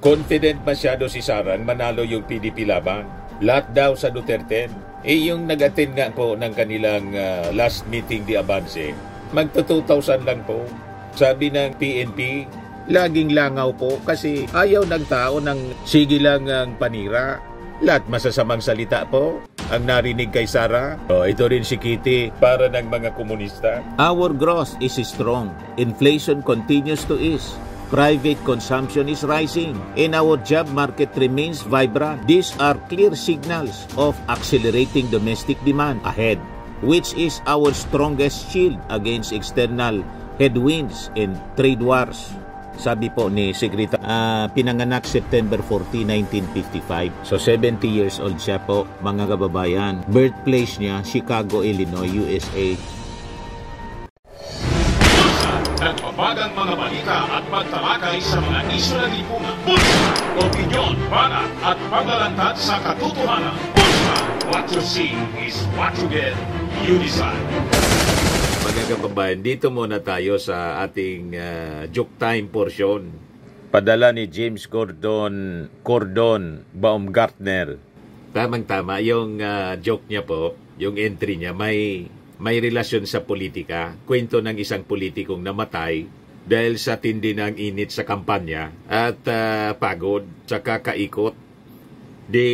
Confident masyado si Sarang manalo yung PDP laban. Lahat daw sa Duterte. Yung nag-attend nga po ng kanilang last meeting di Avance, magto 2,000 lang po. Sabi ng PNP, laging langaw po kasi ayaw ng tao ng sige lang ang panira. Lahat masasamang salita po ang narinig kay Sara. Ito rin si Kitty para ng mga komunista. Our growth is strong. Inflation continues to ease. Private consumption is rising and our job market remains vibrant. These are clear signals of accelerating domestic demand ahead, which is our strongest shield against external headwinds and trade wars. Sabi po ni Secretary, pinanganak September 14, 1955. So 70 years old siya po, mga kababayan. Birthplace niya, Chicago, Illinois, USA. Nagpapagang mga balita at pagtalakay sa mga isyu na lipungan. Bulsa! Opinyon, banat at paglalantad sa katotohanan. Bulsa! What you see is what you get. You decide. Mga kababayan, dito muna tayo sa ating joke time portion. Padala ni James Gordon Baumgartner. Tamang-tama, yung joke niya po, yung entry niya, may relasyon sa politika. Kwento ng isang politikong namatay dahil sa tindi ng init sa kampanya at pagod sa kakaikot.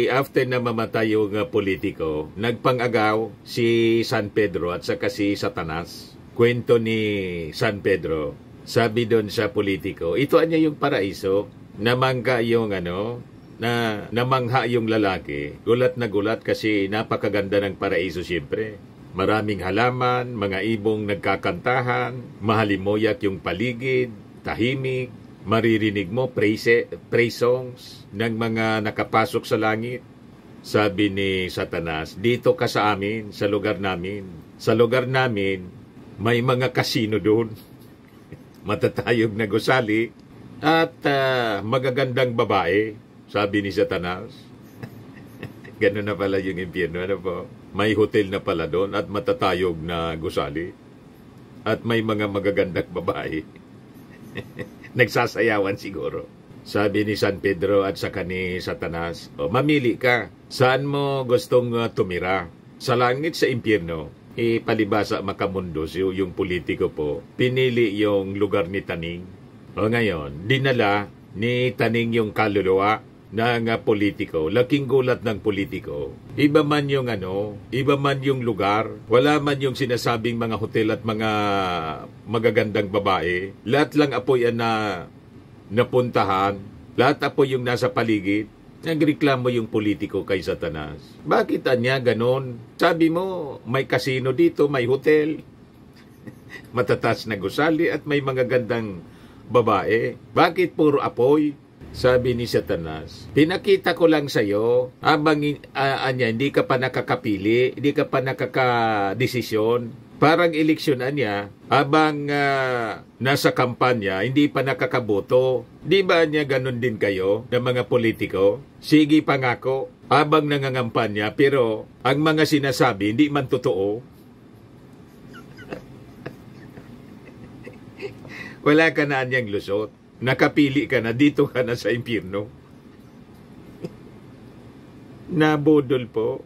After na mamatay yung politiko, nagpang-agaw si San Pedro at saka si Satanas. Kwento ni San Pedro, sabi doon sa politiko, ito niya yung paraiso, namangha yung namangha yung lalaki. Gulat na gulat kasi napakaganda ng paraiso siyempre. Maraming halaman, mga ibong nagkakantahan, mahalimoyak yung paligid, tahimik, maririnig mo praise songs ng mga nakapasok sa langit. Sabi ni Satanas, dito ka sa amin, sa lugar namin. Sa lugar namin, may mga kasino doon. Matatayog na gusali at magagandang babae, sabi ni Satanas. Ganun na pala yung impyerno, ano po? May hotel na pala doon at matatayog na gusali. At may mga magagandang babae. Nagsasayawan siguro. Sabi ni San Pedro at saka ni Satanas, mamili ka. Saan mo gustong tumira? Sa langit, sa impyerno? Palibasa makamundos yung politiko po. Pinili yung lugar ni Taning. Ngayon, dinala ni Taning yung kaluluwa ng politiko, laking gulat ng politiko. Iba man yung iba man yung lugar, wala man yung sinasabing mga hotel at mga magagandang babae. Lahat lang apoy na napuntahan, lahat apoy yung nasa paligid. Nagreklamo yung politiko kay Satanas. Bakit niya ganon? Sabi mo, may kasino dito, may hotel, matatas na gusali at may mga gandang babae. Bakit puro apoy? Sabi ni Satanas, pinakita ko lang sa'yo, habang hindi ka pa nakakapili, hindi ka pa nakakadesisyon, parang eleksyon niya, habang nasa kampanya, hindi pa nakakaboto. Di ba niya ganun din kayo, ng mga politiko? Sige pangako, habang nangangampanya, pero ang mga sinasabi, hindi man totoo. Wala ka na niyang lusot. Nakapili ka na, dito ka na sa impyerno. Nabodol po.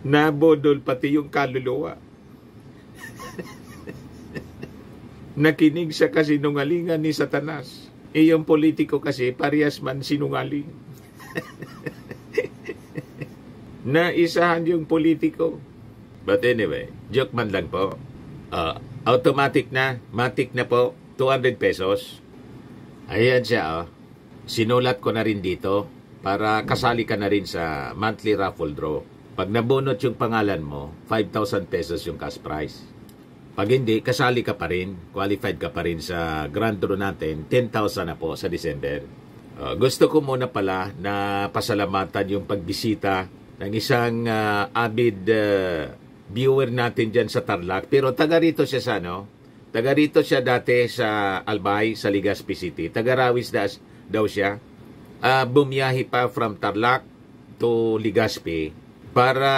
Nabodol pati yung kaluluwa. Nakinig sa kasinungalingan ni Satanas. Yung politiko kasi parehas man sinungaling. Naisahan yung politiko. But anyway, joke man lang po. Automatic na, matic na po, 200 pesos. Ayan siya, sinulat ko na rin dito para kasali ka na rin sa monthly raffle draw. Pag nabunot yung pangalan mo, 5,000 pesos yung cash prize. Pag hindi, kasali ka pa rin, qualified ka pa rin sa grand draw natin, 10,000 na po sa December. Gusto ko muna pala na pasalamatan yung pagbisita ng isang avid viewer natin dyan sa Tarlac. Pero taga rito siya sa taga rito siya dati sa Albay, sa Legazpi City. Taga Rawis daw siya. Bumiyahi pa from Tarlac to Legazpi para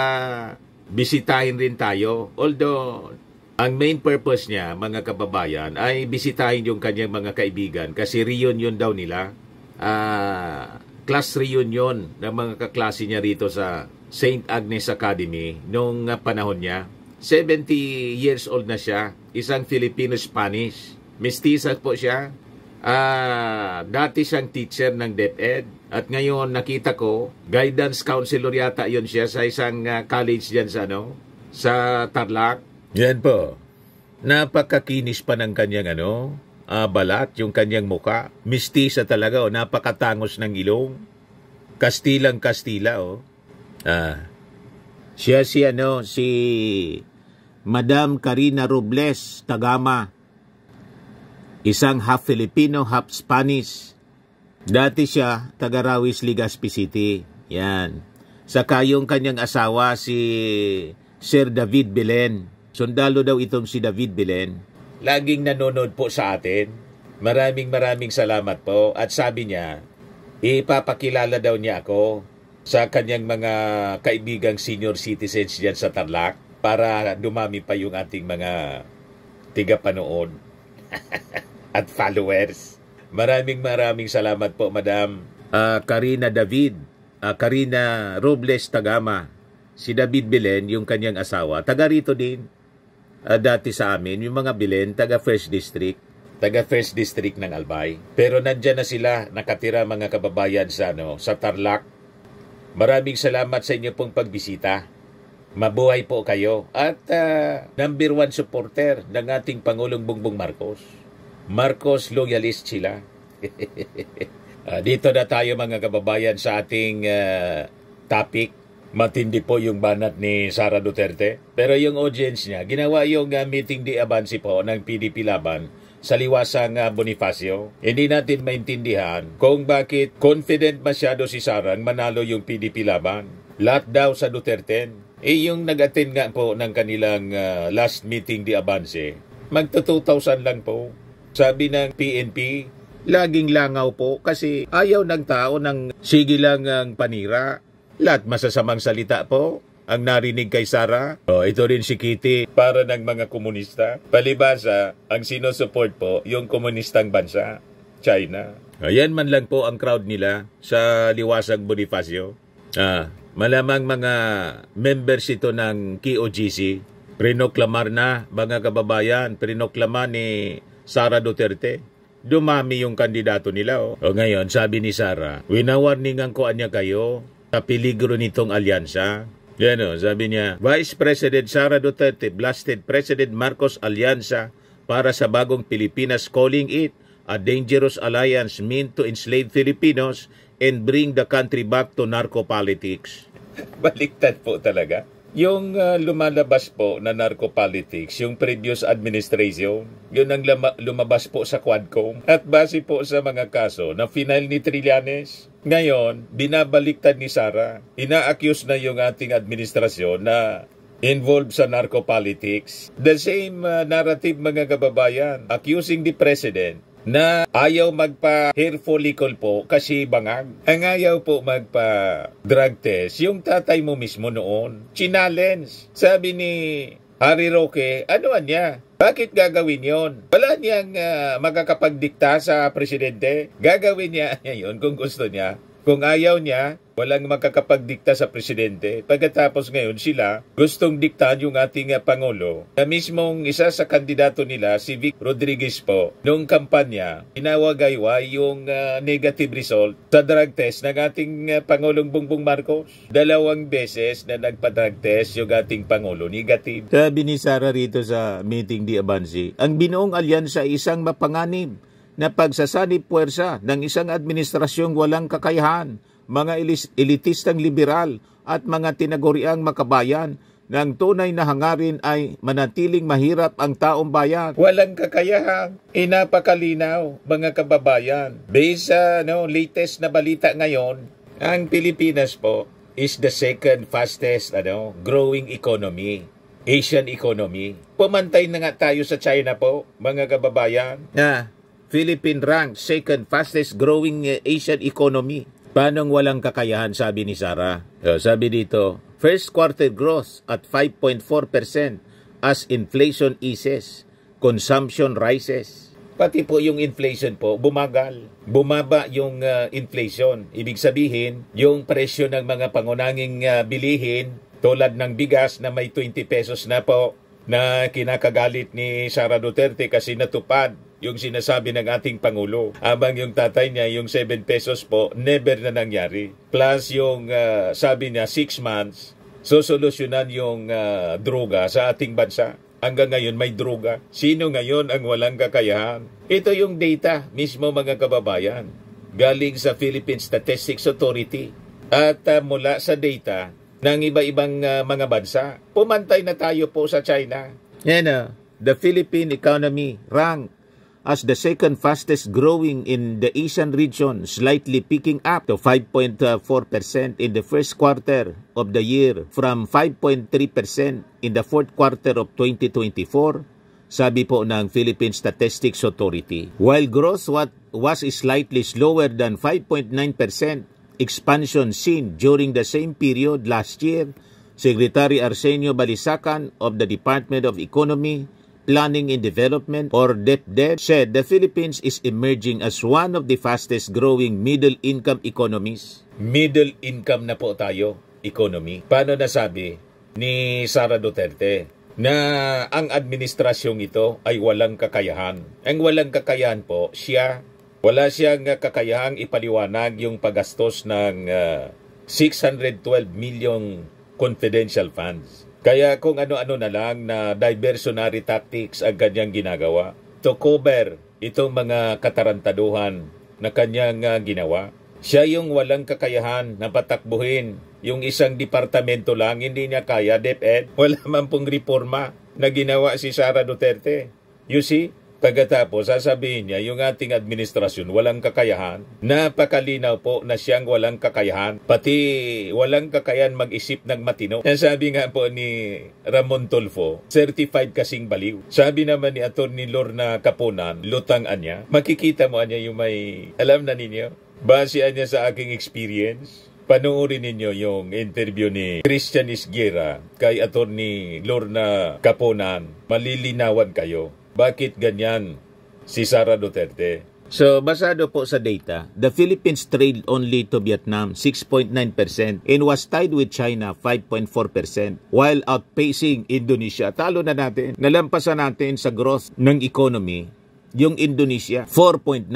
bisitahin rin tayo. Although Ang main purpose niya, mga kababayan, ay bisitahin yung kanyang mga kaibigan kasi reunion daw nila. Class reunion ng mga kaklase niya rito sa St. Agnes Academy nung panahon niya. 70 years old na siya, isang Filipino-Spanish. Mestiza po siya. Dati siyang teacher ng DepEd at ngayon nakita ko, guidance counselor yata yun siya sa isang college dyan sa Tarlac. Yan po. Napakakinis pa ng kanyang balat, yung kanyang muka. Mestiza talaga, napakatangos ng ilong. Kastilang-Kastila, Siya si Madam Karina Robles Tagama. Isang half Filipino, half Spanish. Dati siya taga Rawis, Legazpi City. Yan. Saka yung kanyang asawa si Sir David Belen. Sundalo daw itong si David Belen. Laging nanonood po sa atin. Maraming salamat po. At sabi niya, ipapakilala daw niya ako sa kanyang mga kaibigang senior citizens diyan sa Tarlac para dumami pa yung ating mga tigapanood at followers. Maraming salamat po, Madam Karina Robles Tagama. Si David Belen, yung kanyang asawa, taga rito din. Dati sa amin, yung mga Belen, taga First District ng Albay. Pero nandyan na sila, nakatira mga kababayan sa Tarlac. Maraming salamat sa inyo pong pagbisita. Mabuhay po kayo. At number 1 supporter ng ating Pangulong Bongbong Marcos. Marcos loyalist sila. Dito na tayo mga kababayan sa ating topic. Matindi po yung banat ni Sara Duterte. Pero yung audience niya, ginawa yung meeting di abansi po ng PDP Laban sa liwasang Bonifacio. Hindi natin maintindihan kung bakit confident masyado si Sarang manalo yung PDP Laban. Lahat daw sa Duterte. Yung nag-attend nga po ng kanilang last meeting di abansi, magto 2,000 lang po. Sabi ng PNP, laging langaw po kasi ayaw ng tao ng sige lang ang panira. Lahat masasamang salita po ang narinig kay Sara. Ito rin si Kitty para ng mga komunista. Palibasa, ang sinusupport po yung komunistang bansa, China. Ayan man lang po ang crowd nila sa liwasang Bonifacio. Malamang mga members ito ng KOGC. Prinoklamar na, mga kababayan, prinoklamar ni Sara Duterte. Dumami yung kandidato nila. Ngayon, sabi ni Sara, winawarningan ko anya kayo sa peligro nitong alyansa. Yan sabi niya, Vice President Sara Duterte blasted President Marcos alyansa para sa bagong Pilipinas, calling it a dangerous alliance meant to enslave Filipinos and bring the country back to narco-politics. Baliktad po talaga. Yung lumalabas po na narco-politics, yung previous administration, yun ang lumabas po sa Quadcom. At base po sa mga kaso na final ni Trillanes, ngayon, binabaliktad ni Sara. Ina-accuse na yung ating administrasyon na involved sa narco-politics. The same narrative mga kababayan, accusing the President na ayaw magpa-hair follicle po kasi bangag. Ang ayaw po magpa-drug test, yung tatay mo mismo noon, challenge. Sabi ni Harry Roque, ano niya? Bakit gagawin yon? Wala niyang makakapagdikta sa presidente. Gagawin niya yun kung gusto niya. Kung ayaw niya, walang makakapagdikta sa presidente. Pagkatapos ngayon sila, gustong diktahan yung ating Pangulo. Na mismong isa sa kandidato nila, si Vic Rodriguez po, noong kampanya, inawagaywa yung negative result sa drug test ng ating Pangulong Bongbong Marcos. 2 beses na nagpa-drug test yung ating Pangulo, negative. Sabi ni Sara rito sa meeting di Abansi, ang binuong alyansa ay isang mapanganib na pagsasanib puwersa ng isang administrasyong walang kakayahan, mga elitistang liberal at mga tinaguriang makabayan na ang tunay na hangarin ay manatiling mahirap ang taong bayan. Walang kakayahan. Napakalinaw, mga kababayan. Based sa latest na balita ngayon, ang Pilipinas po is the second fastest growing economy. Asian economy. Pumantay na nga tayo sa China po, mga kababayan. Philippine ranked second fastest growing Asian economy. Paano walang kakayahan, sabi ni Sara? Sabi dito, first quarter growth at 5.4%, As inflation eases, consumption rises. Pati po yung inflation po, bumagal. Bumaba yung inflation. Ibig sabihin, yung presyo ng mga pangunahing bilihin, tulad ng bigas na may 20 pesos na po, na kinakagalit ni Sara Duterte kasi natupad yung sinasabi ng ating Pangulo. Habang yung tatay niya, yung 7 pesos po, never na nangyari. Plus yung sabi niya, 6 months, sosolusyonan yung droga sa ating bansa. Hanggang ngayon may droga. Sino ngayon ang walang kakayahan? Ito yung data mismo mga kababayan. Galing sa Philippine Statistics Authority. At mula sa data ng iba-ibang mga bansa, pumantay na tayo po sa China. Yan the Philippine economy ranked as the second fastest growing in the Asian region, slightly picking up to 5.4% in the first quarter of the year from 5.3% in the fourth quarter of 2024, sabi po ng Philippine Statistics Authority. While growth was slightly slower than 5.9% expansion seen during the same period last year, Secretary Arsenio Balisacan of the Department of Economy, Planning and Development, or DepEd, said the Philippines is emerging as one of the fastest growing middle-income economies. Middle income na po tayo, economy. Paano nasabi ni Sara Duterte na ang administrasyong ito ay walang kakayahan? Ang walang kakayahan po, wala siyang kakayahang ipaliwanag yung paggastos ng 612 million confidential funds. Kaya kung ano-ano na lang na diversionary tactics ang kanyang ginagawa to cover itong mga katarantaduhan na kanyang ginawa. Siya yung walang kakayahan na patakbuhin yung isang departamento lang, hindi niya kaya, DepEd. Wala man pong reforma na ginawa si Sara Duterte. You see? Pagkatapos, sasabihin niya, yung ating administrasyon walang kakayahan. Napakalinaw po na siyang walang kakayahan. Pati walang kakayahan mag-isip ng matino. Sabi nga po ni Ramon Tulfo, certified kasing baliw. Sabi naman ni Atty. Lorna Caponan, lutangan niya. Makikita mo niya yung may, alam na ninyo, base niya sa aking experience. Panoorin ninyo yung interview ni Christian Isguera kay Atty. Lorna Caponan. Malilinawan kayo. Bakit ganyan si Sara Duterte? So, basado po sa data, the Philippines trailed only to Vietnam 6.9% and was tied with China 5.4% while outpacing Indonesia. Talo na natin. Nalampasan natin sa growth ng economy yung Indonesia 4.9%,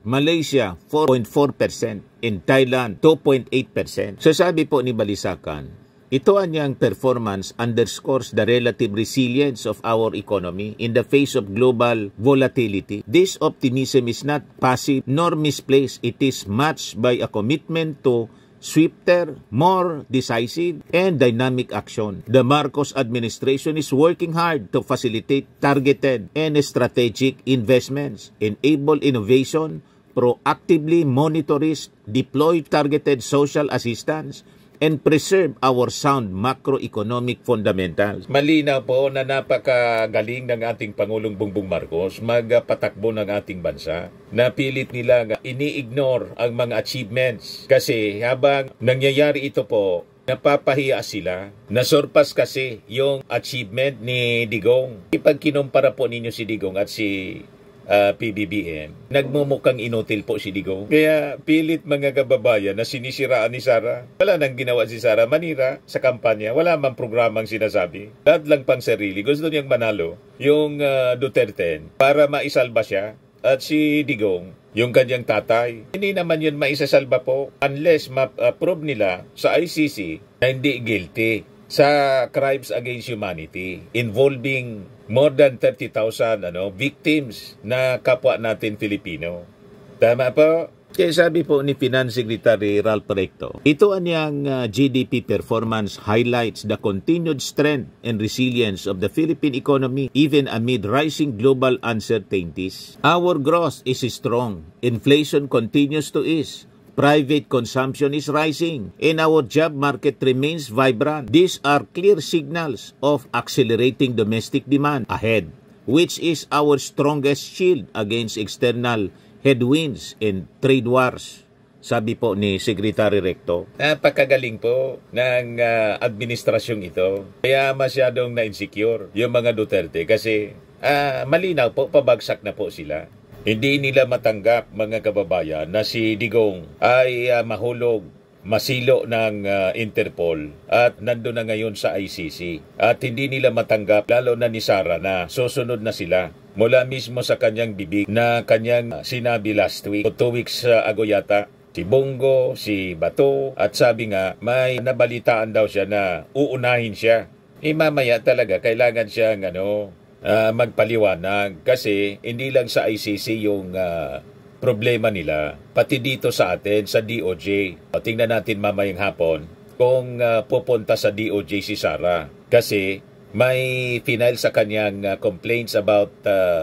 Malaysia 4.4%, and Thailand 2.8%. So sabi po ni Balisacan, ito anyang performance underscores the relative resilience of our economy in the face of global volatility. This optimism is not passive nor misplaced. It is matched by a commitment to swifter, more decisive, and dynamic action. The Marcos administration is working hard to facilitate targeted and strategic investments, enable innovation, proactively monitors, deploy targeted social assistance, and preserve our sound macroeconomic fundamentals. Malinaw po na napakagaling ng ating Pangulong Bongbong Marcos magpatakbo ng ating bansa. Napilit nila ini-ignore ang mga achievements kasi habang nangyayari ito po, napapahiya sila. Nasurpas kasi yung achievement ni Digong. Ipag kinumpara po ninyo si Digong at si PBBM, nagmumukhang inutil po si Digong. Kaya pilit mga kababayan na sinisiraan ni Sara. Wala nang ginawa si Sara, manira sa kampanya. Wala mang programang sinasabi. Lahat lang pang sarili. Gusto niyang manalo yung Duterte para maisalba siya. At si Digong, yung kanyang tatay, hindi naman yun maisasalba po unless ma-prove nila sa ICC na hindi guilty sa crimes against humanity involving more than 30,000 victims na kapwa natin Filipino. Tama po? Kaya sabi po ni Finance Secretary Ralph Recto, ito anyang GDP performance highlights the continued strength and resilience of the Philippine economy even amid rising global uncertainties. Our growth is strong. Inflation continues to ease. Private consumption is rising and our job market remains vibrant. These are clear signals of accelerating domestic demand ahead, which is our strongest shield against external headwinds and trade wars. sabi po ni Secretary Recto. Napakagaling po ng administrasyong ito. Kaya masyadong na-insecure yung mga Duterte kasi malinaw po, pabagsak na po sila. Hindi nila matanggap, mga kababayan, na si Digong ay mahulog, masilo ng Interpol at nandun na ngayon sa ICC. At hindi nila matanggap, lalo na ni Sara, na susunod na sila. Mula mismo sa kanyang bibig na kanyang sinabi last week, 2 weeks ago yata, si Bongo, si Bato, at sabi nga, may nabalitaan daw siya na uunahin siya. Mamaya talaga, kailangan siyang magpaliwanag kasi hindi lang sa ICC yung problema nila, pati dito sa atin, sa DOJ. Tingnan natin mamayang hapon kung pupunta sa DOJ si Sara. Kasi may final sa kanyang complaints about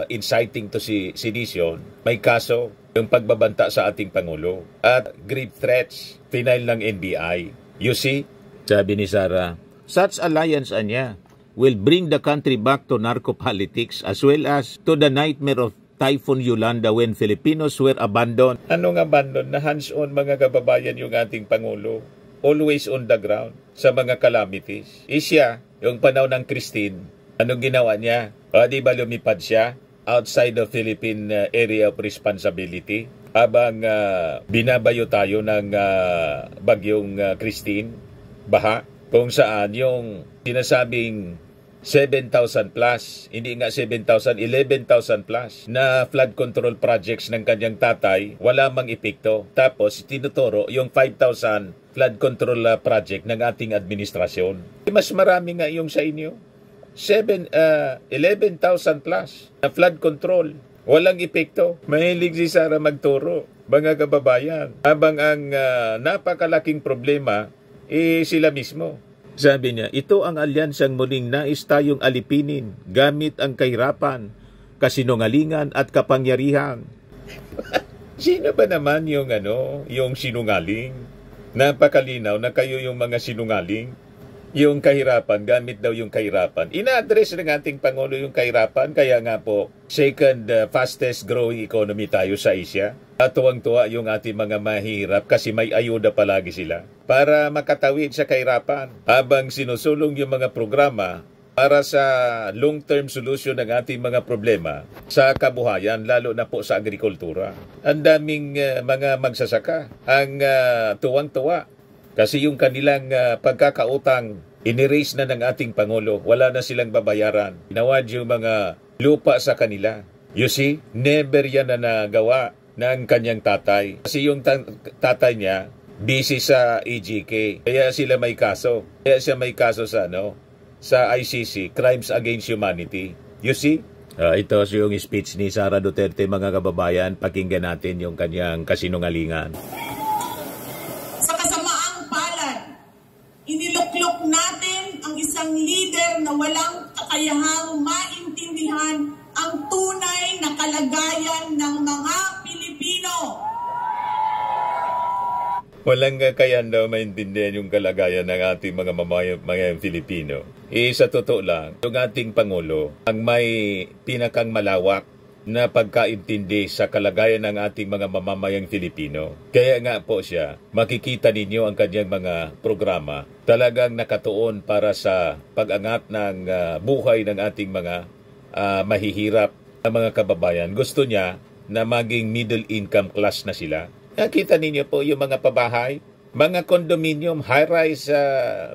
inciting to sedition. May kaso, yung pagbabanta sa ating Pangulo. At grave threats, final ng NBI. You see? Sabi ni Sara, such alliance, anya, will bring the country back to narco-politics as well as to the nightmare of Typhoon Yolanda when Filipinos were abandoned. Anong abandon? Na hands-on, mga kababayan, yung ating Pangulo. Always on the ground sa mga calamities. Siya, yung panahon ng Christine, anong ginawa niya? Di ba lumipad siya outside the Philippine area of responsibility habang binabayo tayo ng bagyong Christine, baha, kung saan yung sinasabing 7,000 plus, hindi nga 7,000, 11,000 plus na flood control projects ng kanyang tatay, wala mang epekto. Tapos tinuturo yung 5,000 flood control project ng ating administrasyon. Mas marami nga yung sa inyo. 11,000 plus na flood control. Walang epekto. Mahilig si Sara magturo, mga kababayan. Habang ang napakalaking problema, sila mismo. Sabi niya, ito ang alyansang muling nais tayong alipinin gamit ang kahirapan, kasinungalingan at kapangyarihan. Sino ba naman yung sinungaling? Napakalinaw na kayo yung mga sinungaling. Yung kahirapan, gamit daw yung kahirapan. Ina-address ng ating Pangulo yung kahirapan, kaya nga po, second fastest growing economy tayo sa Asia. At tuwang-tuwa yung ating mga mahihirap kasi may ayuda palagi sila para makatawid sa kahirapan habang sinusulong yung mga programa para sa long-term solution ng ating mga problema sa kabuhayan, lalo na po sa agrikultura. Ang daming mga magsasaka ang tuwang-tuwa kasi yung kanilang pagkakautang iniraise na ng ating Pangulo. Wala na silang babayaran. Inawad yung mga lupa sa kanila. You see, never yan na nagawa ng kanyang tatay. Kasi yung tatay niya, busy sa EJK. Kaya sila may kaso. Kaya siya may kaso sa ICC, Crimes Against Humanity. You see? Ito yung speech ni Sara Duterte, mga kababayan. Pakinggan natin yung kanyang kasinungalingan. Sa kasamaang palad, iniluklok natin ang isang leader na walang kakayahang maintindihan ang tunay na kalagayan ng mga Pilipino. Walang kakayahan daw maintindihan yung kalagayan ng ating mga mamamayang Filipino. Sa totoo lang, yung ating Pangulo ang may pinakang malawak na pagkaintindi sa kalagayan ng ating mga mamamayang Filipino. Kaya nga po siya, makikita ninyo ang kanyang mga programa talagang nakatuon para sa pag-angat ng buhay ng ating mga mahihirap na mga kababayan. Gusto niya na maging middle income class na sila. Nakita ninyo po yung mga pabahay, mga condominium, high-rise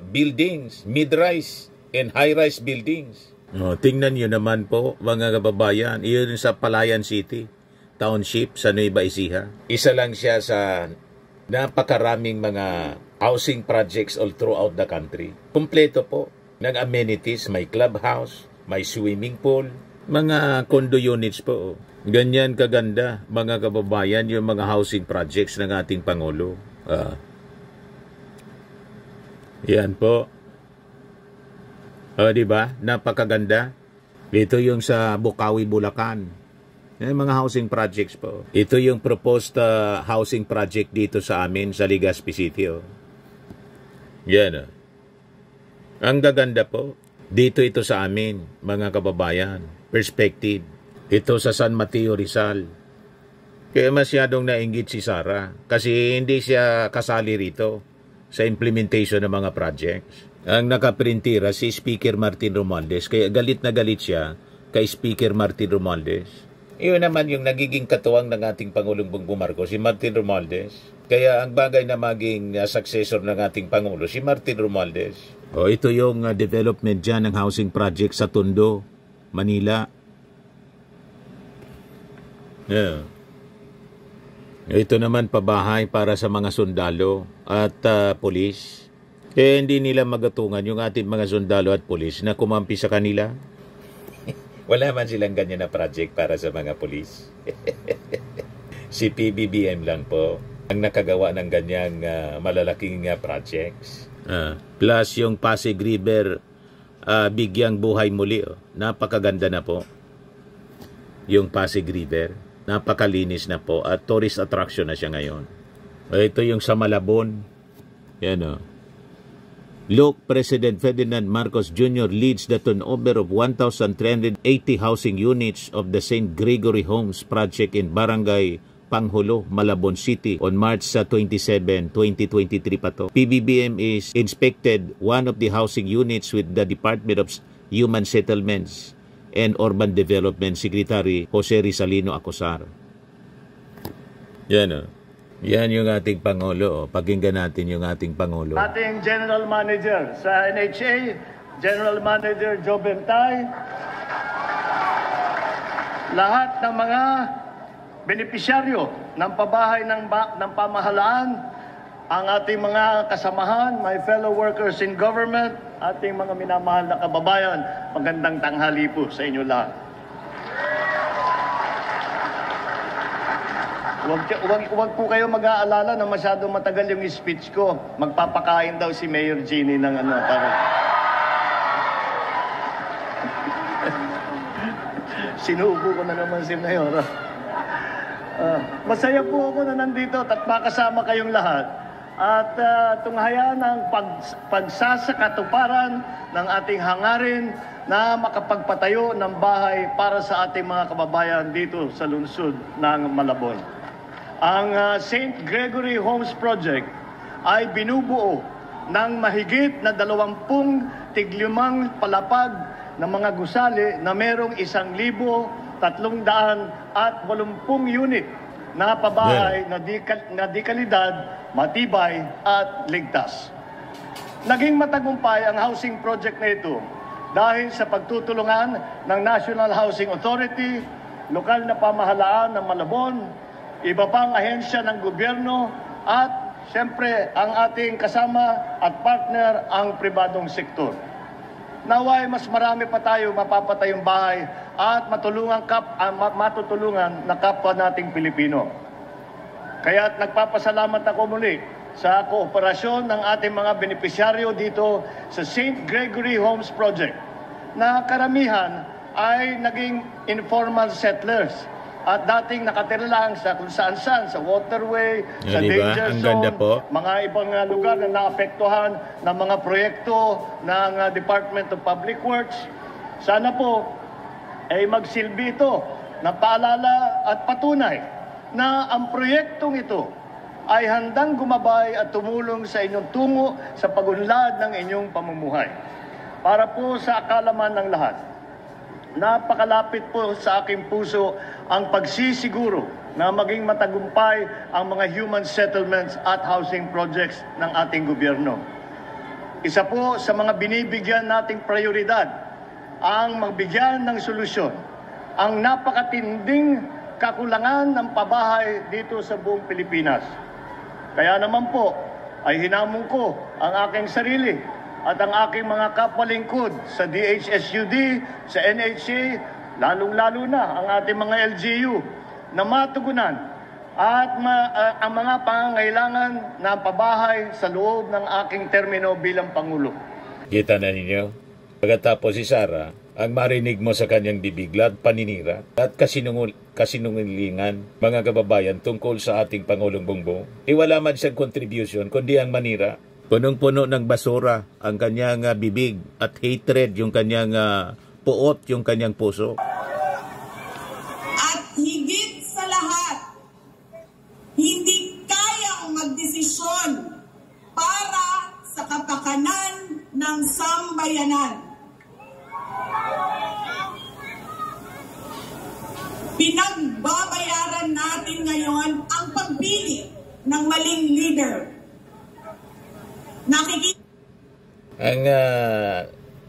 buildings, mid-rise and high-rise buildings. Tingnan nyo naman po, mga kababayan, iyon sa Palayan City, Township sa Nueva Ecija. Isa lang siya sa napakaraming mga housing projects all throughout the country. Kompleto po ng amenities, may clubhouse, may swimming pool, mga condo units po. Ganyan kaganda, mga kababayan, yung mga housing projects ng ating Pangulo. Yan po. Diba? Napakaganda. Ito yung sa Bukawi, Bulacan. Yan, mga housing projects po. Ito yung proposed housing project dito sa amin sa Legazpi City. Yan. Ang gaganda po. Dito ito sa amin, mga kababayan. Perspective. Ito sa San Mateo, Rizal. Kaya masyadong nainggit si Sara kasi hindi siya kasali rito sa implementation ng mga projects. Ang nakaprintira si Speaker Martin Romualdez, kaya galit na galit siya kay Speaker Martin Romualdez. Iyon naman yung nagiging katuwang ng ating Pangulong Bongbong Marcos, si Martin Romualdez. Kaya ang bagay na maging successor ng ating Pangulo, si Martin Romualdez. O ito yung development dyan ng housing project sa Tondo, Manila. Yeah. Ito naman pabahay para sa mga sundalo at polis. Kaya hindi nila magatungan yung ating mga sundalo at polis na kumampi sa kanila. Wala man silang ganyan na project para sa mga polis. Si PBBM lang po ang nakagawa ng ganyang malalaking projects. Plus yung Pasig River bigyang buhay muli. Napakaganda na po yung Pasig River. Napakalinis na po at tourist attraction na siya ngayon. Ito yung sa Malabon. Yan o. Look, President Ferdinand Marcos Jr. leads the turnover of 1,380 housing units of the St. Gregory Homes Project in Barangay Panghulo, Malabon City on March 27, 2023 pa to. PBBM is inspected one of the housing units with the Department of Human Settlements and Urban Development Secretary Jose Rizalino Acosar. Yan o. Yan yung ating Pangulo. Pakinggan natin yung ating Pangulo. Ating General Manager sa NHA, General Manager Joe Bentay, lahat ng mga benepisyaryo ng pabahay ng pamahalaan, ang ating mga kasamahan, my fellow workers in government, ating mga minamahal na kababayan, magandang tanghali po sa inyo lahat. Huwag po kayo mag-aalala na masyadong matagal yung speech ko. Magpapakain daw si Mayor Jeannie ng para... Sinubo ko na naman si Mayor. Masaya po ako na nandito at makasama kayong lahat. At tunghayaan ang pagsasakatuparan ng ating hangarin na makapagpatayo ng bahay para sa ating mga kababayan dito sa lungsod ng Malabon. Ang St. Gregory Homes Project ay binubuo ng mahigit na 20 tiglimang palapag ng mga gusali na merong 1,380 unit na pabahay na di kalidad, matibay at ligtas. Naging matagumpay ang housing project na ito dahil sa pagtutulungan ng National Housing Authority, lokal na pamahalaan ng Malabon, iba pang ahensya ng gobyerno at siyempre ang ating kasama at partner ang pribadong sektor. Naway mas marami pa tayo mapapatayong bahay at matutulungan na kapwa nating Pilipino. Kaya't nagpapasalamat ako muli sa kooperasyon ng ating mga benepisyaryo dito sa St. Gregory Homes Project na karamihan ay naging informal settlers at dating nakatira lang sa kung saan-saan, sa waterway, sa danger zone, mga ibang lugar na naapektuhan ng mga proyekto ng Department of Public Works. Sana po ay magsilbi ito ng paalala at patunay na ang proyektong ito ay handang gumabay at tumulong sa inyong tungo sa pagunlad ng inyong pamumuhay. Para po sa akalaman ng lahat, napakalapit po sa aking puso ang pagsisiguro na maging matagumpay ang mga human settlements at housing projects ng ating gobyerno. Isa po sa mga binibigyan nating prioridad ang magbigyan ng solusyon ang napakatinding kakulangan ng pabahay dito sa buong Pilipinas. Kaya naman po ay hinamon ko ang aking sarili at ang aking mga kapwalingkod sa DHSUD, sa NHA, lalong-lalo na ang ating mga LGU na matugunan at ang mga pangangailangan ng pabahay sa loob ng aking termino bilang Pangulo. Kita na ninyo? Pagkatapos si Sara, ang marinig mo sa kanyang bibigla at paninira at kasinungalingan, mga kababayan, tungkol sa ating Pangulong Bongbong, wala man siyang contribution kundi ang manira. Punong-puno ng basura ang kanyang bibig at hatred yung kanyang puot, yung kanyang puso. At higit sa lahat, hindi kayang magdesisyon para sa kapakanan ng sambayanan. Pinagbabayaran natin ngayon ang pagpili ng maling leader. Ang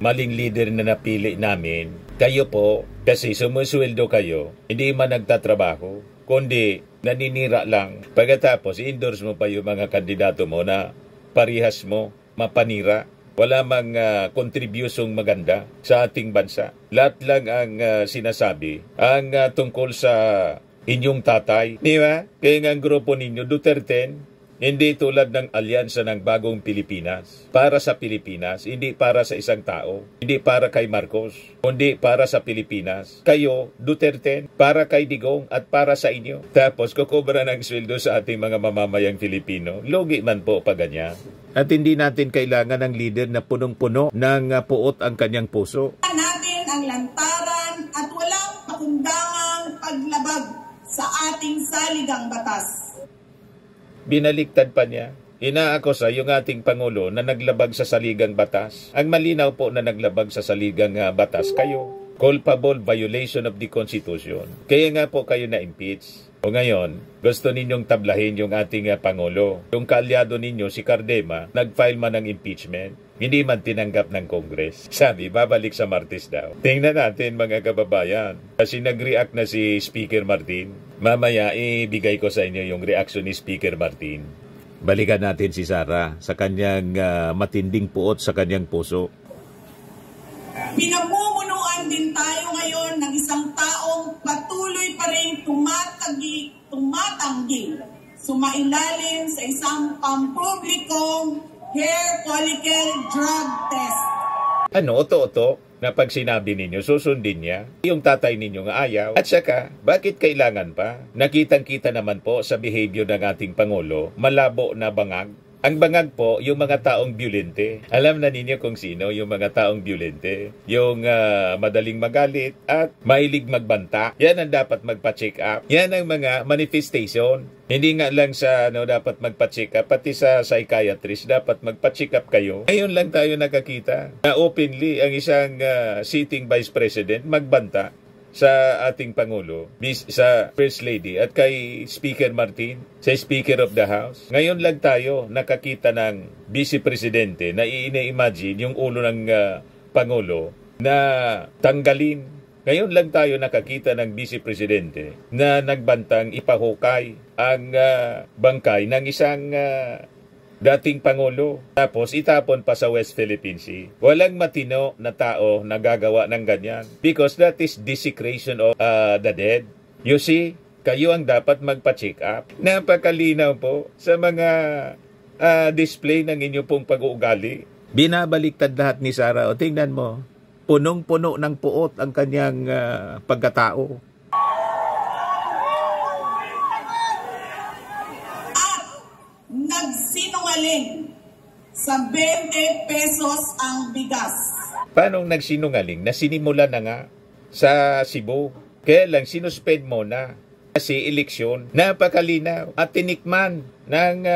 maling leader na napili namin, kayo po, kasi sumusweldo kayo, hindi man nagtatrabaho, kundi naninira lang. Pagkatapos, i-endorse mo pa yung mga kandidato mo na parihas mo, mapanira. Wala mang kontribusyong maganda sa ating bansa. Lahat lang ang sinasabi ang tungkol sa inyong tatay. Di ba? Kaya nga ang grupo ninyo, Duterte, hindi tulad ng alyansa ng bagong Pilipinas. Para sa Pilipinas, hindi para sa isang tao. Hindi para kay Marcos, kundi para sa Pilipinas. Kayo, Duterte, para kay Digong at para sa inyo. Tapos kukubra ng sweldo sa ating mga mamamayang Filipino. Logi man po pa ganyan. At hindi natin kailangan ng leader na punong-puno ng puot ang kanyang puso. Natin ang lantaran at walang pakundangang paglabag sa ating saligang batas. Binaliktad pa niya. Inaakusa yung ating Pangulo na naglabag sa saligang batas. Ang malinaw po na naglabag sa saligang batas kayo. Culpable violation of the Constitution. Kaya nga po kayo na-impeach. O ngayon, gusto ninyong tablahin yung ating Pangulo. Yung kaalyado ninyo, si Cardema, nag-file man ng impeachment. Hindi man tinanggap ng Congress. Sabi, babalik sa Martes daw. Tingnan natin mga kababayan. Kasi nag-react na si Speaker Martin. Mamaya, ibigay ko sa inyo yung reaction ni Speaker Martin. Balikan natin si Sara sa kanyang matinding puot sa kanyang puso. Pinamumunuan din tayo ngayon ng isang taong patuloy pa rin tumatanggi, sumailalim sa isang pampublikong hair follicle drug test. Ano, oto-oto, na pag sinabi ninyo, susundin niya, yung tatay ninyo nga ayaw. At saka, bakit kailangan pa? Nakitang-kita naman po sa behavior ng ating Pangulo, malabo na bangag. Ang bangag po, yung mga taong violente. Alam na ninyo kung sino yung mga taong violente. Yung madaling magalit at mahilig magbanta. Yan ang dapat magpa-check up. Yan ang mga manifestation. Hindi nga lang sa dapat magpa-check up, pati sa psychiatrist dapat magpa-check up kayo. Ngayon lang tayo nakakita na openly ang isang sitting vice president magbanta sa ating Pangulo, sa First Lady at kay Speaker Martin, sa Speaker of the House. Ngayon lang tayo nakakita ng Vice Presidente na i-imagine yung ulo ng Pangulo na tanggalin. Ngayon lang tayo nakakita ng Vice Presidente na nagbantang ipahukay ang bangkay ng isang dating Pangulo. Tapos itapon pa sa West Philippine Sea. Walang matino na tao na gagawa ng ganyan. Because that is desecration of the dead. You see, kayo ang dapat magpa-check up. Napakalinaw po sa mga display ng inyo pong pag-uugali. Binabaliktad lahat ni Sara. O tingnan mo, punong-puno ng puot ang kanyang pagkatao. Nagsinungaling sa 20 pesos ang bigas. Paano nagsinungaling? Nasinimula na nga sa Cebu. Kaya lang sinuspend mo na kasi eleksyon. Napakalinaw at tinikman ng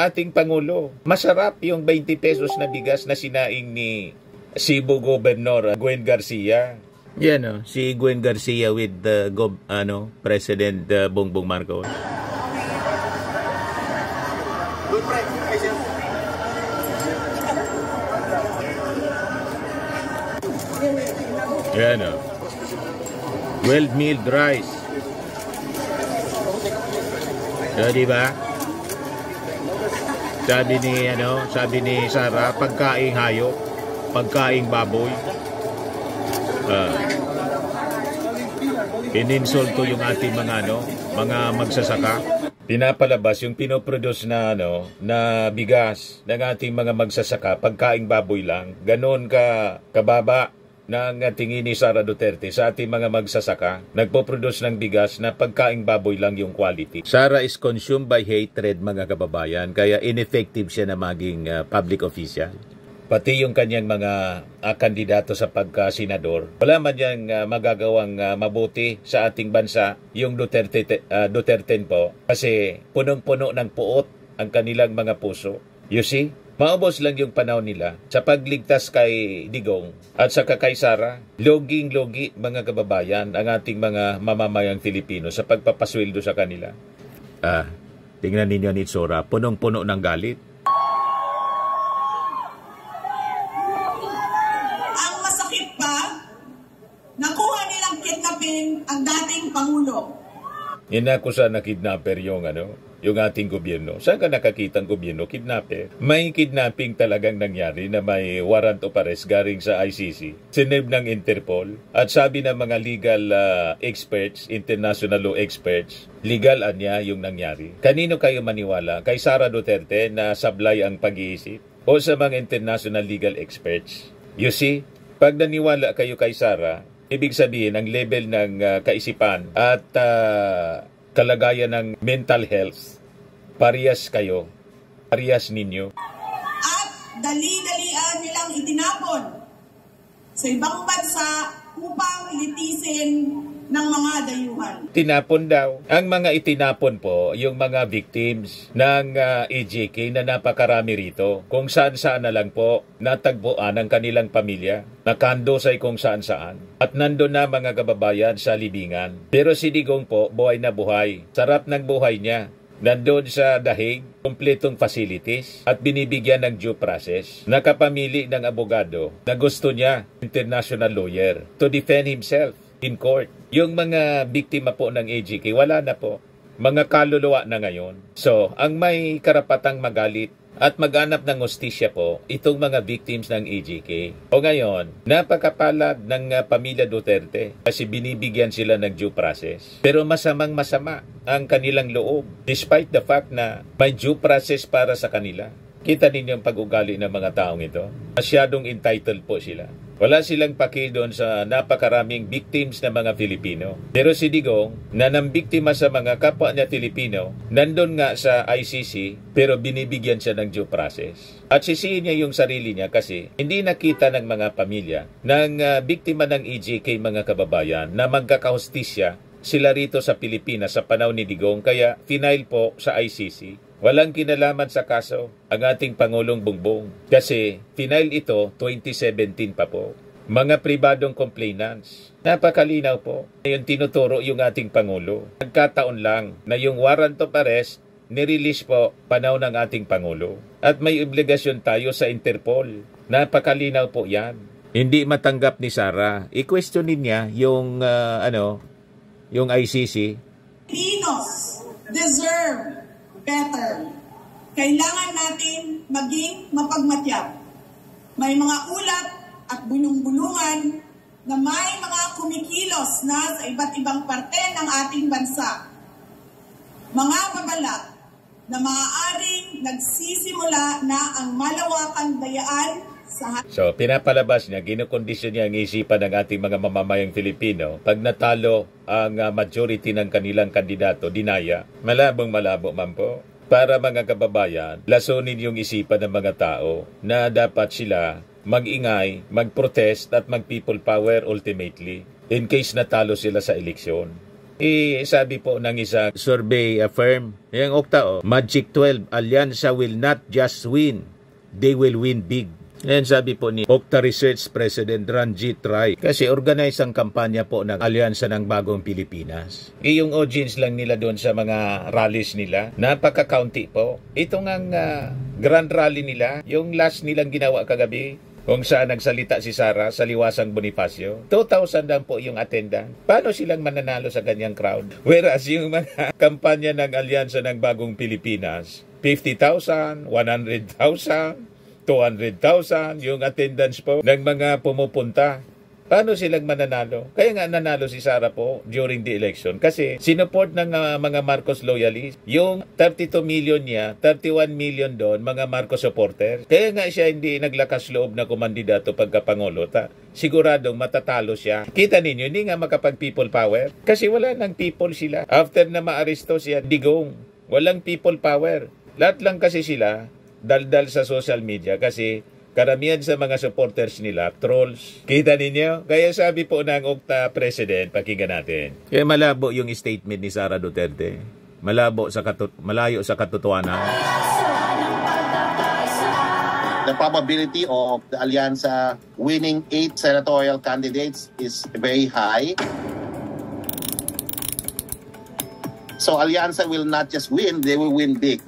ating Pangulo. Masarap yung 20 pesos na bigas na sinaing ni Cebu Governor Gwen Garcia. Yan si Gwen Garcia with President Bongbong Marcos. Yan well-milled rice. So, diba? Sabi ni Sara, pagkaing hayop, pagkaing baboy. Ininsulto yung ating mga magsasaka. Pinapalabas yung pinoproduce na bigas ng ating mga magsasaka, pagkaing baboy lang. Ganon kababa ng tingin ni Sara Duterte sa ating mga magsasaka. Nagpo-produce ng bigas na pagkaing baboy lang yung quality. Sara is consumed by hatred, mga kababayan, kaya ineffective siya na maging public official. pati yung kanyang mga kandidato sa pagka-senador, wala man yang magagawang mabuti sa ating bansa yung Duterte po, kasi punong-puno ng puot ang kanilang mga puso. You see? Maubos lang yung panahon nila sa pagligtas kay Digong at sa kay Sara. Loging-logi mga kababayan ang ating mga mamamayang Filipino sa pagpapasweldo sa kanila. Tingnan ninyo ni Sora, punong-puno ng galit. Ang masakit pa, nakuha nilang kidnapping ang dating Pangulo. Inakusa na kidnapper yung yung ating gobyerno. Saan ka nakakita ang gobyerno kidnapper? May kidnapping talagang nangyari na may warrant of arrest galing sa ICC, sinerve ng Interpol, at sabi ng mga legal experts, international law experts, legal anya yung nangyari. Kanino kayo maniwala? Kay Sara Duterte na sablay ang pag-iisip? O sa mga international legal experts? You see, pag naniwala kayo kay Sara, ibig sabihin ang level ng kaisipan at kalagayan ng mental health, parehas kayo, parehas ninyo. At dali-dalian nilang itinapon sa ibang bansa upang litisin ng mga dayuhan. Tinapon daw. Ang mga itinapon po, yung mga victims ng EJK na napakarami rito. Kung saan-saan na lang po natagpuan ang kanilang pamilya. Nakandosay kung saan-saan. At nandun na mga kababayan sa libingan. Pero si Digong po, buhay na buhay. Sarap ng buhay niya. Nandun sa dahig, kumpletong facilities at binibigyan ng due process. Nakapamili ng abogado na gusto niya, international lawyer, to defend himself in court. Yung mga biktima po ng EJK, wala na po. Mga kaluluwa na ngayon. So, ang may karapatang magalit at maghanap ng hustisya po, itong mga victims ng EJK. O ngayon, napakapalad ng pamilya Duterte kasi binibigyan sila ng due process. Pero masamang masama ang kanilang loob despite the fact na may due process para sa kanila. Kita ninyo ang pag-ugali ng mga taong ito. Masyadong entitled po sila. Wala silang paki doon sa napakaraming victims na mga Filipino. Pero si Digong, na nambiktima sa mga kapwa niya Filipino, nandun nga sa ICC, pero binibigyan siya ng due process. At sisihin niya yung sarili niya kasi hindi nakita ng mga pamilya ng biktima ng EJK, mga kababayan, na magkakahustisya sila rito sa Pilipinas sa panahon ni Digong, kaya final po sa ICC. Walang kinalaman sa kaso ang ating Pangulong Bongbong kasi final ito 2017 pa po. Mga pribadong complainants. Napakalinaw po. Yung tinuturo yung ating Pangulo. Nagkataon lang na yung warrant of arrest nirelease po panahon ng ating Pangulo. At may obligasyon tayo sa Interpol. Napakalinaw po yan. Hindi matanggap ni Sara. I-questionin niya yung yung ICC. Filipinos deserve better. Kailangan natin maging mapagmatyag. May mga ulat at bulong-bulungan na may mga kumikilos na sa iba't ibang parte ng ating bansa. Mga babala na maaaring nagsisimula na ang malawakang dayaan sa... So, pinapalabas niya, ginukondisyon niya ang isipan ng ating mga mamamayang Filipino. Pag natalo ang majority ng kanilang kandidato, dinaya. Malabong-malabo man po. Para mga kababayan, lasunin yung isipan ng mga tao na dapat sila mag-ingay, mag-protest at mag-people power ultimately in case natalo sila sa eleksyon. Sabi po ng isang survey firm, yung Okta, Magic 12, Alyansa will not just win, they will win big. Yan sabi po ni Okta Research President Ranjit Rai. Kasi organize ang kampanya po ng Alyansa ng Bagong Pilipinas. Yung audience lang nila doon sa mga rallies nila, napaka-county po. Ito ngang grand rally nila, yung last nilang ginawa kagabi, kung saan nagsalita si Sara sa Liwasang Bonifacio. 2,000 lang po yung attendance. Paano silang mananalo sa ganyang crowd? Whereas yung mga kampanya ng Alyansa ng Bagong Pilipinas, 50,000, 100,000, 200,000 yung attendance po ng mga pumupunta. Paano silang mananalo? Kaya nga nanalo si Sara po during the election kasi sinuport ng mga Marcos loyalists. Yung 32 million niya, 31 million doon, mga Marcos supporters. Kaya nga siya hindi naglakas loob na kumandidato pagkapangulo. Siguradong matatalo siya. Kita ninyo, hindi nga makapag people power kasi wala ng people sila. After na maaresto siya, Digong, walang people power. Lahat lang kasi sila daldal sa social media kasi Karamihan sa mga supporters nila, trolls. Kita ninyo? Kaya sabi po ng UKTA President, pakinggan natin. Kaya malabo yung statement ni Sara Duterte. Malayo sa katotohanan. The probability of the Alianza winning 8 senatorial candidates is very high. So Alianza will not just win, they will win big.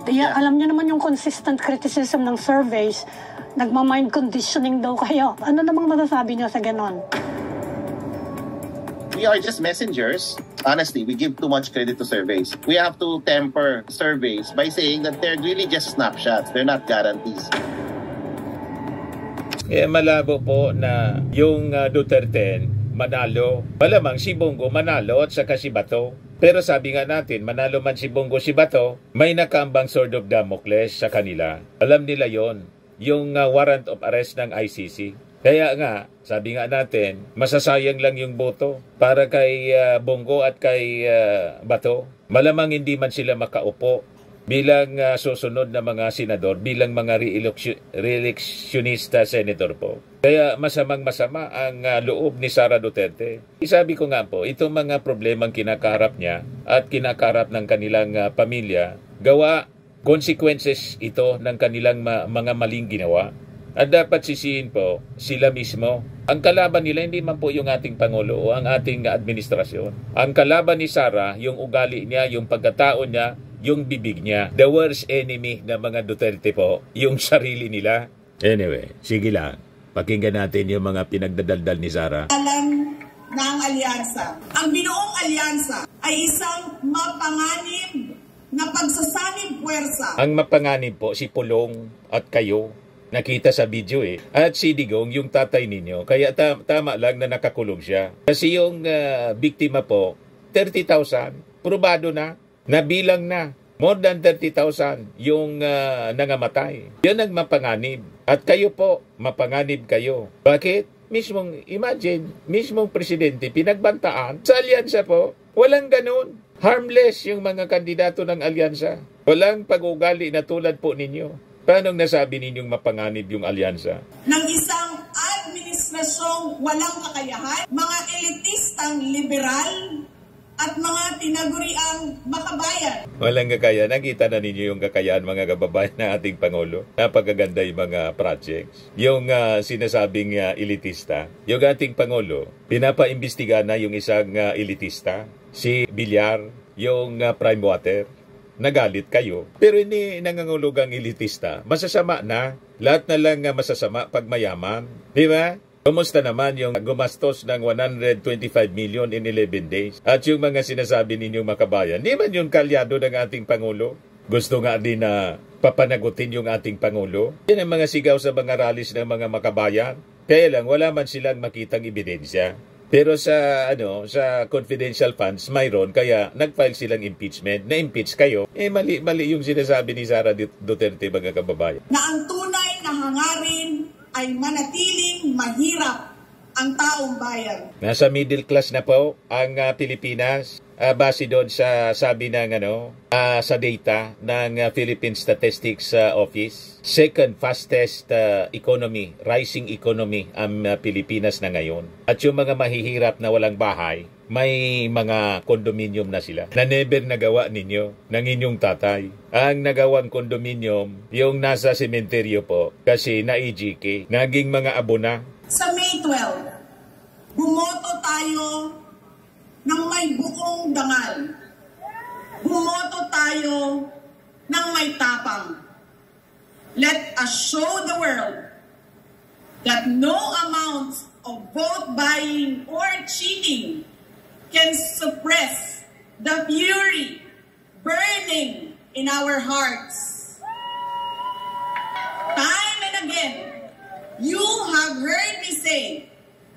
Yeah, alam niyo naman yung consistent criticism ng surveys, nagma-mind conditioning daw kayo. Ano namang masasabi niyo sa ganon? We are just messengers. Honestly, we give too much credit to surveys. We have to temper surveys by saying that they're really just snapshots. They're not guarantees. Malabo po na yung Duterte manalo. Malamang si Bongo manalo at saka si Bato. Pero sabi nga natin, manalo man si Bongo si Bato, may nakaambang sword of Damocles sa kanila. Alam nila yon, yung warrant of arrest ng ICC. Kaya nga, sabi nga natin, masasayang lang yung boto para kay Bongo at kay Bato. Malamang hindi man sila makaupo bilang susunod na mga senador, bilang mga re-electionista senator po. Kaya masamang-masama ang loob ni Sara Duterte. Sabi ko nga po, itong mga problemang kinakaharap niya at kinakaharap ng kanilang pamilya, consequences ito ng kanilang mga maling ginawa. At dapat sisihin po sila mismo. Ang kalaban nila hindi man po yung ating Pangulo o ang ating administrasyon. Ang kalaban ni Sara, yung ugali niya, yung pagkatao niya, yung bibig niya. The worst enemy ng mga Duterte po, yung sarili nila. Anyway, sige lang. Pakinggan natin yung mga pinagdadaldal ni Sara. Alam ng alyansa. Ang binuong alyansa ay isang mapanganib na pagsasanib puwersa. Ang mapanganib po, si Pulong at kayo. Nakita sa video eh. At si Digong, yung tatay ninyo. Kaya tama lang na nakakulong siya. Kasi yung biktima po, 30,000, probado na, nabilang na. More than 30,000 yung nangamatay. Yun ang mapanganib. At kayo po, mapanganib kayo. Bakit? Mismong presidente, pinagbantaan. Sa alyansa po, walang ganun. Harmless yung mga kandidato ng alyansa. Walang pag-ugali na tulad po ninyo. Paano nasabi ninyong mapanganib yung alyansa? Ng isang administrasyong walang kakayahan, mga elitistang liberal, at mga tinaguriang makabayan. Walang kakayahan. Nakita na ninyo yung kakayahan mga kababayan ng ating Pangulo. Napakaganda yung mga projects. Yung sinasabing elitista. Yung ating Pangulo, pinapaimbestiga na yung isang elitista. Si Villar, yung Prime Water. Nagalit kayo. Pero hindi nangangulugang elitista. Masasama na. Lahat na lang masasama pag mayaman. Di ba? Kumusta naman yung gumastos ng 125 million in 11 days? At yung mga sinasabi ninyong makabayan, di man yung kalyado ng ating Pangulo? Gusto nga din na papanagutin yung ating Pangulo? Yan ang mga sigaw sa mga rallies ng mga makabayan. Kaya lang, wala man silang makitang ebidensya. Pero sa confidential funds, mayroon, kaya nag-file silang impeachment. Na-impeach kayo. Mali yung sinasabi ni Sara Duterte, mga kababayan. Na ang tunay na hangarin ay manatiling mahirap ang taong bayan. Nasa middle class na po ang Pilipinas. Base doon sa sabi ng sa data ng Philippine Statistics Office. Second fastest rising economy ang Pilipinas na ngayon. At yung mga mahihirap na walang bahay, may mga condominium na sila na never nagawa ninyo ng inyong tatay. Ang nagawang condominium, yung nasa sementeryo po, kasi na-EGK, naging mga abona. Sa May 12, bumoto tayo ng may buong dangal. Bumoto tayo ng may tapang. Let us show the world that no amount of vote buying or cheating can suppress the fury burning in our hearts. Time and again, you have heard me say,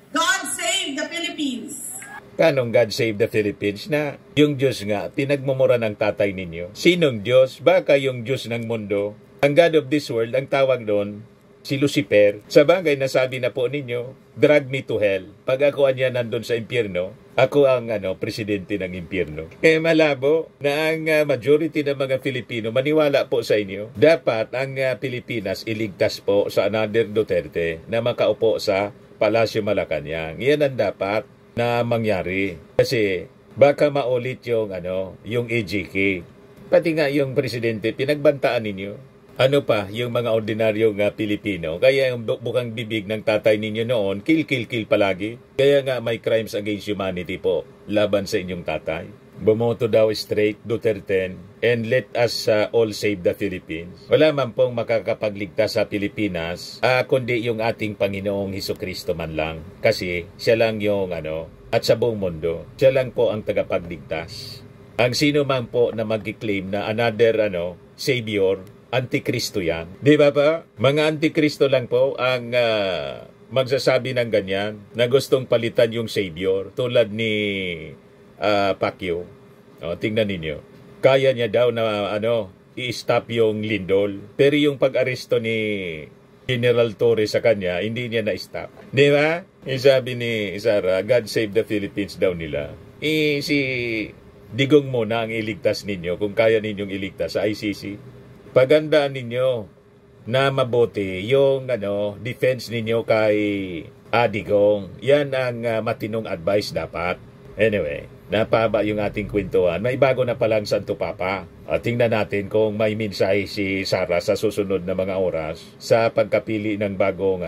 God save the Philippines. Kanong God save the Philippines na yung Diyos nga pinagmumura ng tatay ninyo? Sinong Diyos? Baka yung Diyos ng mundo? Ang God of this world, ang tawag doon, si Lucifer. Sa bagay, nasabi na po ninyo, drag me to hell. Pag ako niya nandun sa impyerno, ako ang presidente ng impyerno. Kaya malabo na ang majority ng mga Filipino maniwala po sa inyo. Dapat ang Pilipinas iligtas po sa another Duterte na makaupo sa Palasyo Malacanang. Yan ang dapat na mangyari. Kasi baka maulit yung AGK. Pati nga yung presidente, pinagbantaan ninyo. Ano pa, yung mga ordinaryong Pilipino. Kaya yung bukang bibig ng tatay ninyo noon, kill palagi. Kaya nga may crimes against humanity po, laban sa inyong tatay. Bumoto daw straight, Duterte, and let us all save the Philippines. Wala man pong makakapagligtas sa Pilipinas, kundi yung ating Panginoong Hesukristo man lang. Kasi siya lang yung at sa buong mundo, siya lang po ang tagapagligtas. Ang sino man po na mag-claim na another savior, Antikristo yan. Di ba pa? Mga Antikristo lang po ang magsasabi ng ganyan na gustong palitan yung Savior tulad ni Pacquiao. Tingnan ninyo. Kaya niya daw na i-stop yung lindol. Pero yung pag-aresto ni General Torres sa kanya, hindi niya na-stop. Di ba? Sabi ni Sara, God save the Philippines daw nila. Si Digong muna ang iligtas ninyo kung kaya ninyong iligtas sa ICC. Pagandaan ninyo na mabuti yung defense ninyo kay Digong. Yan ang matinong advice dapat. Anyway, napaba yung ating kwentuhan. May bago na palang Santo Papa. Tingnan natin kung may mensahe si Sara sa susunod na mga oras sa pagkapili ng bagong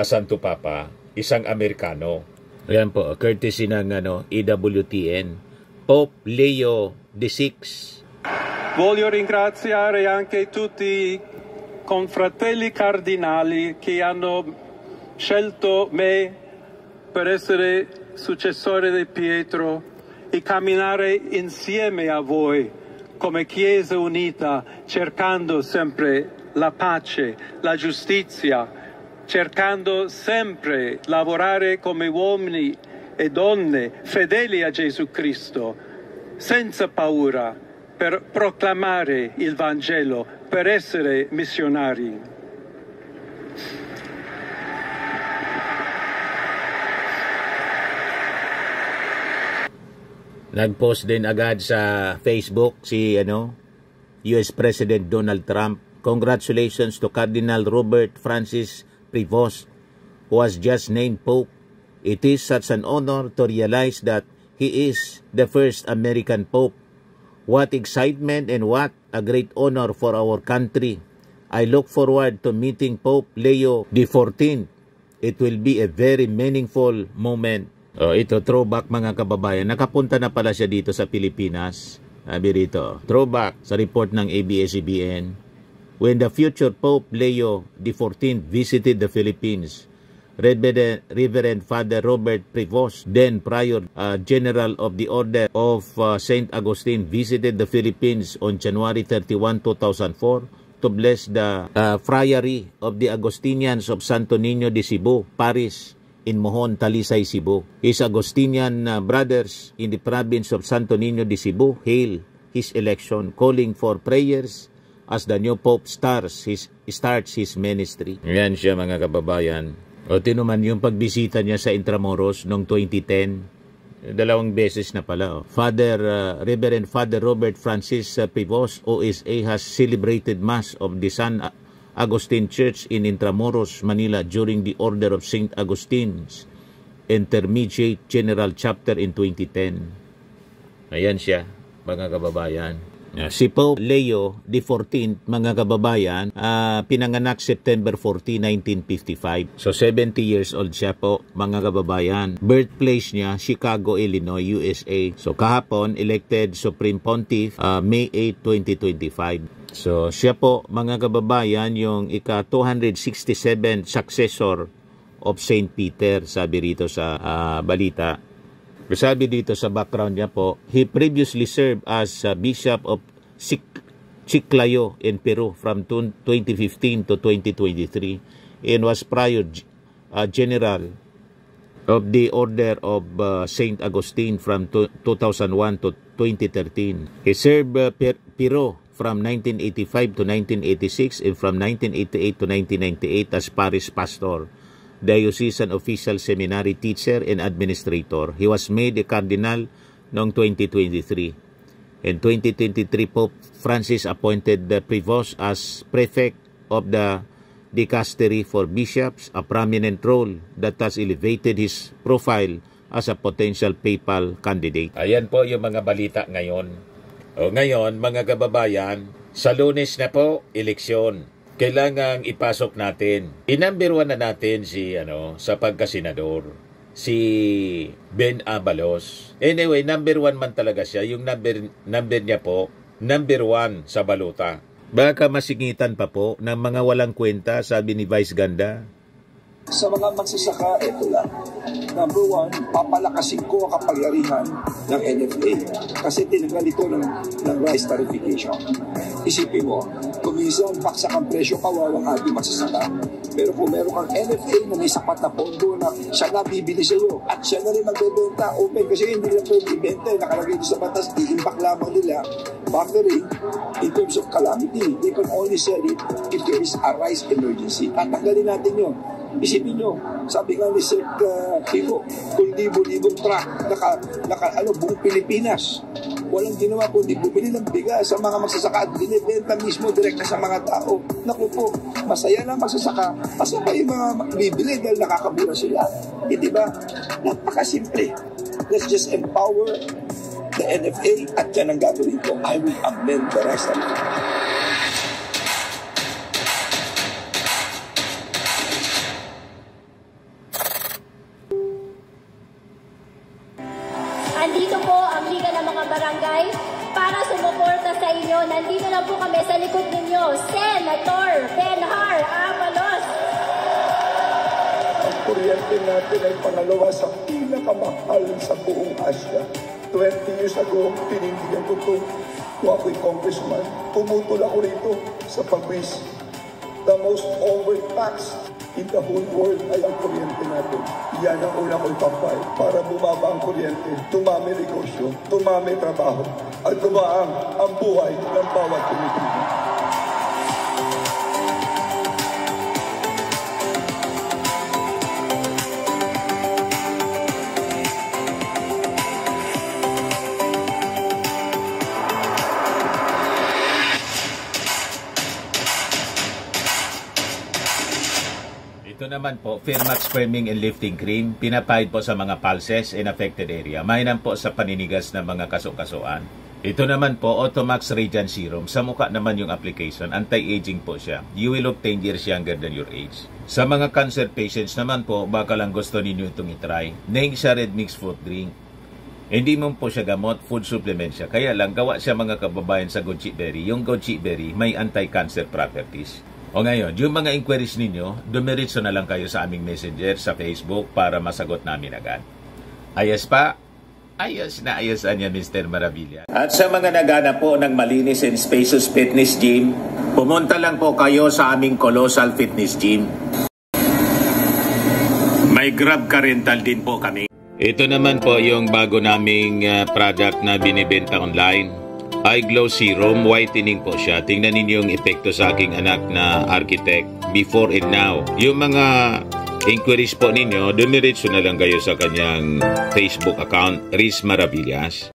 Santo Papa, isang Amerikano. Ayan po, courtesy ng EWTN. Pope Leo XVI. Voglio ringraziare anche tutti i confratelli cardinali che hanno scelto me per essere successore di Pietro e camminare insieme a voi come Chiesa unita, cercando sempre la pace, la giustizia, cercando sempre lavorare come uomini e donne fedeli a Gesù Cristo, senza paura, per proclamare il Vangelo, per essere missionari. Nag-post din agad sa Facebook si US President Donald Trump. Congratulations to Cardinal Robert Francis Prevost, who was just named Pope. It is such an honor to realize that he is the first American Pope. What excitement and what a great honor for our country. I look forward to meeting Pope Leo XIV. It will be a very meaningful moment. Ito, throwback mga kababayan. Nakapunta na pala siya dito sa Pilipinas. Sabi rito, throwback sa report ng ABS-CBN. When the future Pope Leo XIV visited the Philippines, Reverend Father Robert Prevost, then Prior General of the Order of St. Augustine, visited the Philippines on January 31, 2004 to bless the Friary of the Agustinians of Santo Niño de Cebu Parish in Mohon, Talisay, Cebu. His Agustinian brothers in the province of Santo Niño de Cebu hail his election, calling for prayers as the new Pope starts his ministry. Yan siya mga kababayan. O tinuman yung pagbisita niya sa Intramuros noong 2010. 2 beses na pala. Reverend Father Robert Francis Prevost, OSA, has celebrated Mass of the San Agustin Church in Intramuros, Manila during the Order of St. Augustine's Intermediate General Chapter in 2010. Ayan siya, mga kababayan. Si Pope Leo XIV, mga kababayan, pinanganak September 14, 1955. So 70 years old siya po, mga kababayan. Birthplace niya, Chicago, Illinois, USA. So kahapon, elected Supreme Pontiff, May 8, 2025. So siya po, mga kababayan, yung ika-267 successor of St. Peter, sabi rito sa balita. Sabi dito sa background niya po, he previously served as Bishop of Chiclayo in Peru from 2015 to 2023 and was prior General of the Order of St. Augustine from 2001 to 2013. He served Peru from 1985 to 1986 and from 1988 to 1998 as parish pastor, diocesan official, seminary teacher, and administrator. He was made a cardinal noong 2023. In 2023 Pope Francis appointed the Prevost as prefect of the dicastery for bishops, a prominent role that has elevated his profile as a potential papal candidate. Ayan po yung mga balita ngayon. Ngayon, mga kababayan, sa Lunes na po, eleksyon. Kailangang ipasok natin. I-number 1 na natin si sa pagkasenador, si Ben Abalos. Anyway, number 1 man talaga siya. Yung number niya po, number 1 sa baluta. Baka masingitan pa po ng mga walang kwenta, sabi ni Vice Ganda. Sa mga magsasaka, ito lang. Number 1, papalakasin ko ang kapangyarihan ng NFA kasi tinanggal ito ng rice tariffication. Isipin mo, kung minsan baksak ang presyo, kawawang ating magsasaka. Pero kung meron kang NFA na may sapat na pondo na siya na bibili sa iyo at siya na rin magbebenta, open, kasi hindi nila pwede ibenta, nakalagay ito sa batas, iimbak lamang nila, bartering, in terms of calamity, they can only sell it if there is a rice emergency. Tatanggalin natin yun. Isipin nyo, sabi nga ni Sir Pico, kung libo-libong truck, buong Pilipinas, walang ginawa kundi bumili ng bigas sa mga magsasaka at binibenta mismo direkta sa mga tao. Naku po, masaya na magsasaka, masaya yung mga bibili dahil nakakabura sila. Hindi ba? Napakasimple. Let's just empower the NFA at yan ang gagawin ko. I will amend the rest of it. Andito po ang Liga ng mga Barangay para sumuporta sa inyo. Nandito lang po kami sa likod ninyo, Senator Benhar Abalos. Ang kuryente natin ay pangalawa sa pinakamahal sa buong Asia. 20 years ago, tinindigan ko ito. Kung ako'y congressman, pumutol ako rito sa pagwis. The most overtaxed in the whole world ay ang kuryente natin. Yan ang una ko ipapay para bumaba ang kuryente, tumami negosyo, tumami trabaho, at dumaang ang buhay ng bawat Pilipino. Ito naman po, Firmax Firming and Lifting Cream, pinapahid po sa mga pulses in affected area. Mainam po sa paninigas ng mga kaso-kasuan. Ito naman po, Automax Radiant Serum. Sa mukha naman yung application, anti-aging po siya. You will look 10 years younger than your age. Sa mga cancer patients naman po, baka lang gusto ninyo itong itry. Neng siya Red Mix Fruit Drink. Hindi mo po siya gamot, food supplement siya. Kaya lang, gawa siya mga kababayan sa goji berry. Yung goji berry may anti-cancer properties. O ngayon, yung mga inquiries ninyo, dumiritso na lang kayo sa aming messenger sa Facebook para masagot namin agad. Ayos pa? Ayos na ayosan niya, Mr. Maravilla. At sa mga nagana po ng malinis and spacious fitness gym, pumunta lang po kayo sa aming Colossal Fitness Gym. May Grab Car Rental din po kami. Ito naman po yung bago naming product na binibenta online. Eye Glow Serum, whitening po siya. Tingnan ninyo yung epekto sa aking anak na architect before and now. Yung mga inquiries po ninyo, dumiretso na lang kayo sa kanyang Facebook account, Riz Maravillas.